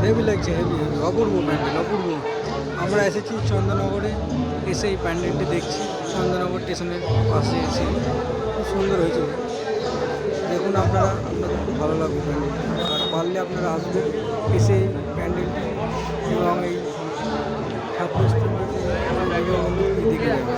Heavy লাগছে, heavy heavy অপূর্ব প্যান্ডেল, অপূর্ব। আমরা এসেছি চন্দননগরে, এসে এই প্যান্ডেলটি দেখছি চন্দননগর স্টেশনের পাশে এসে। খুব সুন্দর হয়েছে, দেখুন আপনারা, আপনাদের খুব ভালো লাগবে প্যান্ডেলটি। আর পারলে আপনারা আসবেন, এসে এই প্যান্ডেলটি এবং এই ঠাকুর দেখে যাবেন।